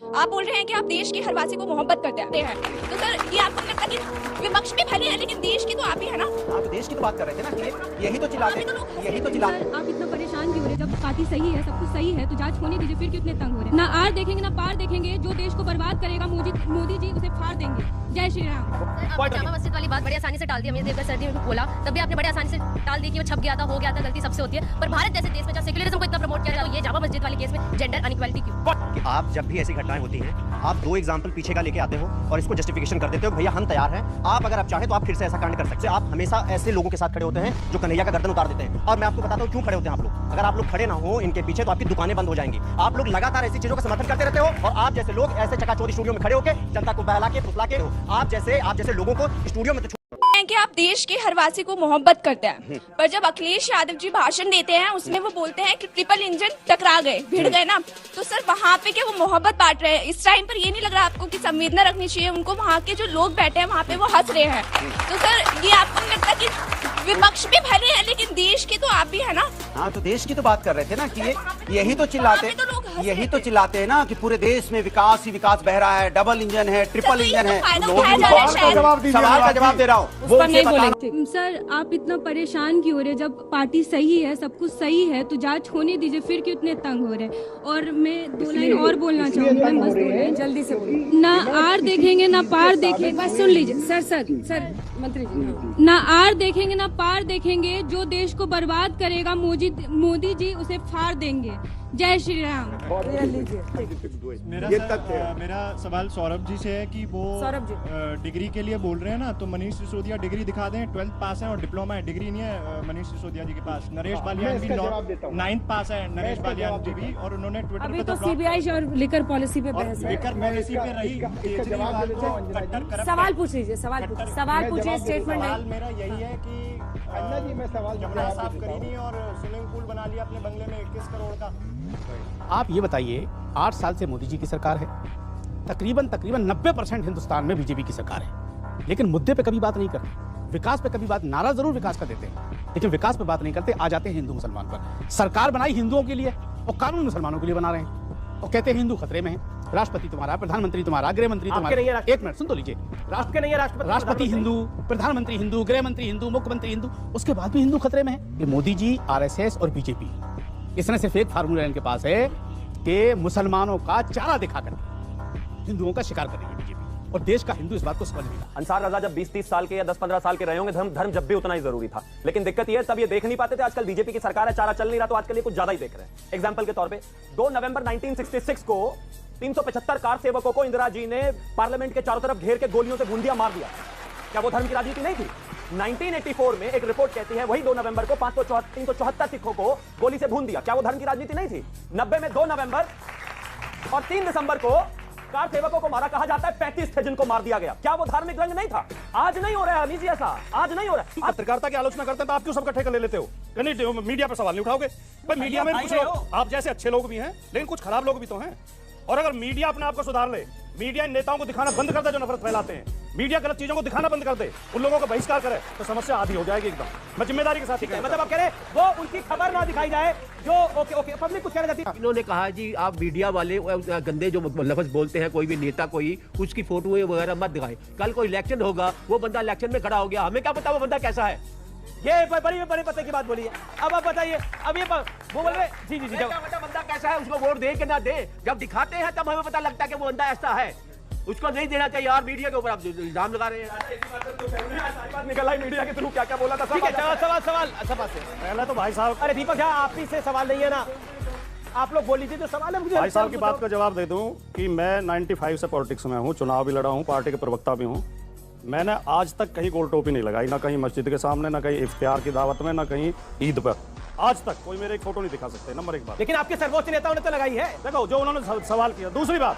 आप बोल रहे हैं कि आप देश के हर वासी को मोहब्बत करते हैं, तो सर ये आपको लगता है कि विपक्ष भी भले है लेकिन देश की तो आप ही है ना। आप देश की तो बात कर रहे थे ना, यही तो चिल्लाते आप इतना परेशान क्यों हो रहे? जब पार्टी सही है, सब कुछ सही है, तो जांच होने दीजिए, फिर क्यों इतने तंग हो रहे हैं? ना आर देखेंगे ना पार देखेंगे, जो देश को बर्बाद करेगा मोदी जी उसे फाड़ देंगे। जय श्री राम। जामा मस्जिद वाली बात बड़ी आसानी से टाल दी अमीर देवगन सर्दी में बोला, तब भी आपने बड़ी आसानी से टाल दी कि वो छप गया था, हो गया था, गलती सबसे होती है। पर भारत जैसे देश में जहाँ सेक्युलरिज्म को इतना प्रमोट किया जाता है, ये जामा मस्जिद वाले केस में जेंडर अनइक्वालिटी क्यों? आप जब भी ऐसी घटनाएं होती हैं, आप 2 एग्जाम्पल पीछे का लेके आते हो और इसको जस्टिफिकेशन कर देते हो, भैया हम तैयार हैं। आप अगर आप चाहें तो आप फिर से ऐसा कांड कर सकते हैं। आप हमेशा ऐसे लोगों के साथ खड़े होते हैं जो कन्हैया का गर्दन उतार देते हैं। और मैं आपको बताता हूं क्यों खड़े होते हैं आप लोग। अगर आप लोग खड़े ना हो इनके पीछे तो आपकी दुकानें बंद हो जाएंगी। आप लोग लगातार ऐसी चीजों का समर्थन करते रहते हो और आप जैसे लोग ऐसे चकाचौंध स्टूडियो में खड़े होकर जनता को बहला के फुसला के आप जैसे लोगों को स्टूडियो में कि आप देश के हर वासी को मोहब्बत करते हैं, पर जब अखिलेश यादव जी भाषण देते हैं उसमें वो बोलते हैं कि ट्रिपल इंजन टकरा गए, भिड़ गए ना, तो सर वहाँ पे क्या वो मोहब्बत बांट रहे हैं? इस टाइम पर ये नहीं लग रहा आपको कि संवेदना रखनी चाहिए उनको? वहाँ के जो लोग बैठे हैं वहाँ पे वो हंस रहे हैं, तो सर ये आपको नहीं लगता कि विपक्ष भी भले है लेकिन देश की तो आप भी है ना? हाँ, तो देश की तो बात कर रहे थे ना कि यही तो चिल्लाते हैं ना कि पूरे देश में विकास ही विकास बह रहा है, डबल इंजन है, ट्रिपल इंजन है। सवाल का जवाब दे रहा हूँ। सर आप इतना परेशान क्यों हो रहे? जब पार्टी सही है, सब कुछ सही है, तो जांच होने दीजिए, फिर क्यों इतने तंग हो रहे? और मैं 2 लाइन और बोलना चाहूँगी, बस 2 लाइन जल्दी से बोलिए। ना आर देखेंगे ना पार देखेंगे, बस सुन लीजिए सर मंत्री जी। ना आर देखेंगे ना पार देखेंगे, जो देश को बर्बाद करेगा मोदी जी उसे फाड़ देंगे। जय श्री राम। मेरा सवाल सौरभ जी से है कि वो डिग्री के लिए बोल रहे हैं ना, तो मनीष सिसोदिया डिग्री दिखा दें, 12th पास है और डिप्लोमा है, डिग्री नहीं है मनीष सिसोदिया जी के पास। नरेश बालियान भी 9th पास है, नरेश बालियान जी भी, और उन्होंने ट्विटर अभी तो सीबीआई और लिकर पॉलिसी पे बहस है। लिकर पॉलिसी पे रही केजरीवाल को कट्टर करप्ट। सवाल पूछ लीजिए, सवाल पूछिए, स्टेटमेंट सवाल मेरा यही है कि जमुना साफ करी नहीं और स्विमिंग पूल बना लिया अपने बंगले में 21 करोड़ का। आप ये बताइए, 8 साल से मोदी जी की सरकार है, तकरीबन 90% हिंदुस्तान में बीजेपी की सरकार है, लेकिन मुद्दे पे कभी बात नहीं करते, विकास पे कभी बात, नारा जरूर विकास का देते हैं लेकिन विकास पे बात नहीं करते। आ जाते हैं हिंदू मुसलमान पर। सरकार बनाई हिंदुओं के लिए और कानून मुसलमानों के लिए बना रहे हैं और कहते हैं हिंदू खतरे में है। राष्ट्रपति तुम्हारा, प्रधानमंत्री तुम्हारा, गृह मंत्री तुम्हारा, एक मिनट सुन तो लीजिए, राष्ट्रपति हिंदू, प्रधानमंत्री हिंदू, गृह मंत्री हिंदू, मुख्यमंत्री हिंदू, उसके बाद भी हिंदू खतरे में है। ये मोदी जी, आरएसएस और बीजेपी, इसने सिर्फ एक फार्मूला इनके पास है कि मुसलमानों का चारा दिखाकर हिंदुओं का शिकार करेगी बीजेपी, और देश का हिंदू इस बात को समझ नहीं रहा। अंसार रजा जब 20-30 साल के या 10-15 साल के रहे होंगे, धर्म जब भी उतना ही जरूरी था, लेकिन दिक्कत ये है तब ये देख नहीं पाते थे। आजकल बीजेपी की सरकार है, चारा चल नहीं रहा तो आजकल ये कुछ ज्यादा ही देख रहे हैं। एग्जांपल के तौर पे 2 नवंबर 1966 को 375 कार सेवकों को इंदिरा जी ने पार्लियामेंट के चारों तरफ घेर के गोलियों से भून दिया, मार दिया। क्या वो धर्म की राजनीति नहीं थी? 1984 में एक रिपोर्ट कहती है वही 2 नवंबर को 374 सिखों को गोली से भून दिया। क्या वो धर्म की राजनीति नहीं थी? 90 में 2 नवंबर और 3 दिसंबर को कार सेवकों को मारा, कहा जाता है 35 थे जिनको मार दिया गया। क्या वो धार्मिक रंग नहीं था? आज नहीं हो रहा है अमीर जी, ऐसा आज नहीं हो रहा है। आप पत्रकारिता की आलोचना करते हैं तो आप क्यों सबका ठेका ले लेते हो? नहीं, मीडिया पर सवाल नहीं उठाओगे? भाई मीडिया में कुछ लोग आप जैसे अच्छे लोग भी हैं लेकिन कुछ खराब लोग भी तो हैं, और अगर मीडिया अपने आप को सुधार ले, मीडिया इन नेताओं को दिखाना बंद कर दे जो नफरत फैलाते हैं, मीडिया गलत चीजों को दिखाना बंद कर दे, उन लोगों का बहिष्कार करे, तो समस्या आधी हो जाएगी एकदम। मैं जिम्मेदारी के साथ ही मतलब आप कह रहे वो उनकी खबर ना दिखाई जाए जो ओके पब्लिक कुछ कहना चाहती है। इन्होंने कहा जी आप मीडिया वाले गंदे जो लफ्ज बोलते हैं, कोई भी नेता कोई उसकी फोटो वगैरह मत दिखाएं। कल कोई इलेक्शन होगा, वो बंदा इलेक्शन में खड़ा हो गया, हमें क्या पता वो बंदा कैसा है? ये बड़ी पते की बात बोली है। अब आप बताइए, अब ये वो बोल रहे जी बंदा कैसा है, उसको वोट दे के ना दे, जब दिखाते हैं तब हमें पता लगता है कि वो बंदा ऐसा है। उसको नहीं देना चाहिए यार। मीडिया के ऊपर आप इल्जाम लगा रहे हैं। निकला मीडिया के थ्रू क्या बोला था? ठीक है, सवाल पहले तो भाई साहब, अरे दीपक झा आप ही से सवाल नहीं है ना, आप लोग बोल लीजिए जो सवाल है मुझे। भाई साहब की बात का जवाब दे दूं कि मैं 95 से पॉलिटिक्स में हूं, चुनाव भी लड़ा हूं, पार्टी के प्रवक्ता भी हूं। मैंने आज तक कहीं गोल टोपी नहीं लगाई, ना कहीं मस्जिद के सामने, ना कहीं इफ्तियार की दावत में, ना कहीं ईद पर। आज तक कोई मेरे एक फोटो नहीं दिखा सकते, नंबर 1 बात। लेकिन आपके सर्वोच्च नेताओं ने तो लगाई है। देखो जो उन्होंने सवाल किया। दूसरी बात,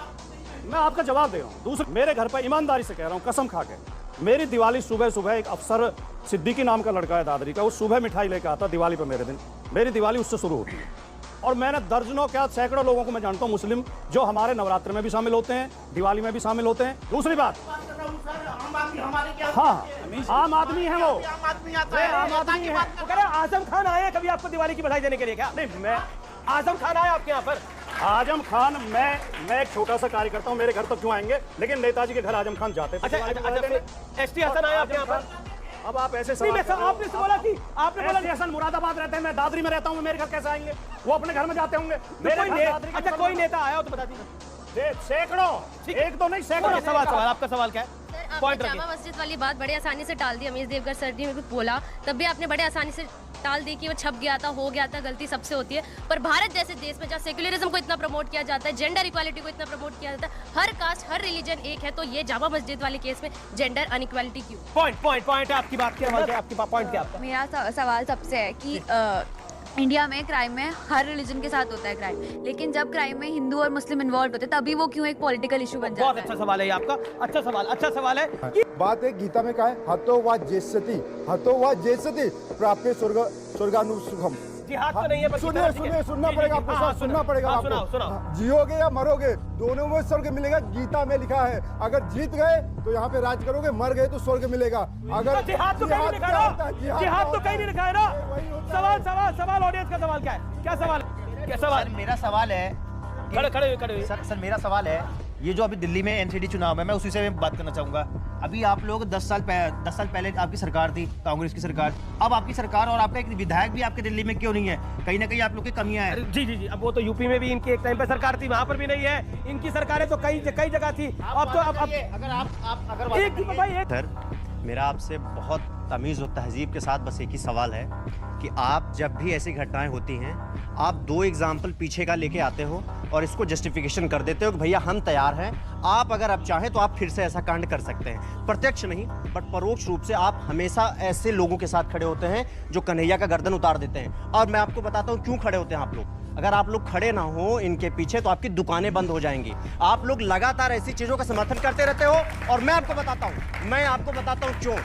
मैं आपका जवाब दे रहा हूँ। दूसरी, मेरे घर पर ईमानदारी से कह रहा हूँ, कसम खा के, मेरी दिवाली सुबह एक अफसर सिद्दीकी नाम का लड़का है दादरी का, वो सुबह मिठाई लेकर आता दिवाली पर मेरे दिन, मेरी दिवाली उससे शुरू होती है। और मैंने दर्जनों क्या सैकड़ों लोगों को मैं जानता हूँ मुस्लिम, जो हमारे नवरात्र में भी शामिल होते हैं, दिवाली में भी शामिल होते हैं। दूसरी बात, हाँ आम आदमी है वो, आम आदमी है। आजम खान आए कभी आपको दिवाली की बधाई देने के लिए? क्या नहीं, मैं आजम खान आया आपके यहाँ पर? आजम खान, मैं एक छोटा सा कार्यकर्ता हूं, मेरे घर तक क्यों आएंगे? लेकिन नेताजी के घर आजम खान जाते थे। एसटी हसन आए आपके यहाँ पर? अब आप ऐसे आपने बोला कि आपने बोला हसन मुरादाबाद रहते हैं, मैं दादरी में रहता हूं, मेरे घर कैसे आएंगे? वो अपने घर में जाते होंगे। अच्छा कोई नेता आया हो तो बता दीजिए। सैकड़ों, एक तो नहीं सैकड़ों। सवाल आपका सवाल क्या है? आपने जामा मस्जिद वाली बात बड़े आसानी से टाल दी। अमीर देवगन सर ने बोला, तब भी आपने बड़े आसानी से टाल दी कि वो छप गया था, हो गया था, गलती सबसे होती है। पर भारत जैसे देश में जहाँ सेक्युलरिज्म को इतना प्रमोट किया जाता है, जेंडर इक्वालिटी को इतना प्रमोट किया जाता है, हर कास्ट हर रिलीजन एक है, तो ये जामा मस्जिद वाले केस में जेंडर अनइक्वालिटी क्यों? पॉइंट है आपकी बात, आपकी पॉइंट क्या आपका? मेरा सवाल सबसे है कि इंडिया में क्राइम में हर रिलीजन के साथ होता है क्राइम, लेकिन जब क्राइम में हिंदू और मुस्लिम इन्वॉल्व होते हैं तभी वो क्यों एक पॉलिटिकल इशू बन जाता है? बहुत अच्छा सवाल है आपका, अच्छा सवाल है। बात है गीता में कहा है, हतो वा जेसति प्राप्य स्वर्गानुसुखम। जिहाद तो नहीं है, पर सुनना पड़ेगा आपको, सुनना पड़ेगा आपको। जियोगे या मरोगे दोनों में स्वर्ग मिलेगा, गीता में लिखा है। अगर जीत गए तो यहाँ पे राज करोगे, मर गए तो स्वर्ग मिलेगा। अगर जिहाद तो कहीं नहीं लिखा है ना। सवाल ऑडियंस का सवाल क्या है? क्या सवाल? मेरा सवाल है, खड़े सर मेरा सवाल है, ये जो अभी दिल्ली में एनसीडी चुनाव है, मैं उसी से बात करना चाहूंगा। अभी आप लोग 10 साल पहले आपकी सरकार थी, कांग्रेस की सरकार। अब आपकी सरकार और आपका एक विधायक भी आपके दिल्ली में क्यों नहीं है? कहीं ना कहीं आप लोग की कमियां हैं। जी, अब वो तो यूपी में भी इनकी एक टाइम पे सरकार थी, वहां पर भी नहीं है। इनकी सरकारें तो कई जगह थी। अब तो सर मेरा आपसे बहुत तमीज़ और तहजीब के साथ बस एक ही सवाल है कि आप जब भी ऐसी घटनाएं होती हैं, आप 2 एग्जाम्पल पीछे का लेके आते हो और इसको जस्टिफिकेशन कर देते हो कि भैया हम तैयार हैं, आप अगर आप चाहें तो आप फिर से ऐसा कांड कर सकते हैं। प्रत्यक्ष नहीं बट परोक्ष रूप से आप हमेशा ऐसे लोगों के साथ खड़े होते हैं जो कन्हैया का गर्दन उतार देते हैं। और मैं आपको बताता हूँ क्यों खड़े होते हैं आप लोग। अगर आप लोग खड़े ना हो इनके पीछे तो आपकी दुकानें बंद हो जाएंगी। आप लोग लगातार ऐसी चीजों का समर्थन करते रहते हो और मैं आपको बताता हूं क्यों।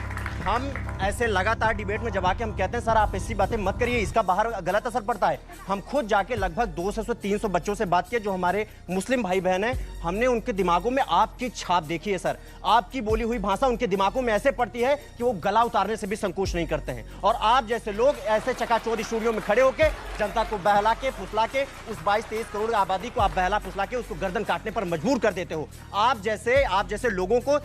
हम ऐसे लगातार डिबेट में जब आके हम कहते हैं सर आप ऐसी बातें मत करिए, इसका बाहर गलत असर पड़ता है। हम खुद जाके लगभग 200 से 300 बच्चों से बात किए जो हमारे मुस्लिम भाई बहन हैं, हमने उनके दिमागों में आपकी छाप देखी है सर। आपकी बोली हुई भाषा उनके दिमागों में ऐसे पड़ती है कि वो गला उतारने से भी संकोच नहीं करते हैं। और आप जैसे लोग ऐसे चकाचौंध स्टूडियो में खड़े होकर जनता को बहला के फुसला के, उस 22-23 करोड़ आबादी को आप बहला फुसला के उसको गर्दन काटने पर मजबूर कर देते हो। आप जैसे लोगों को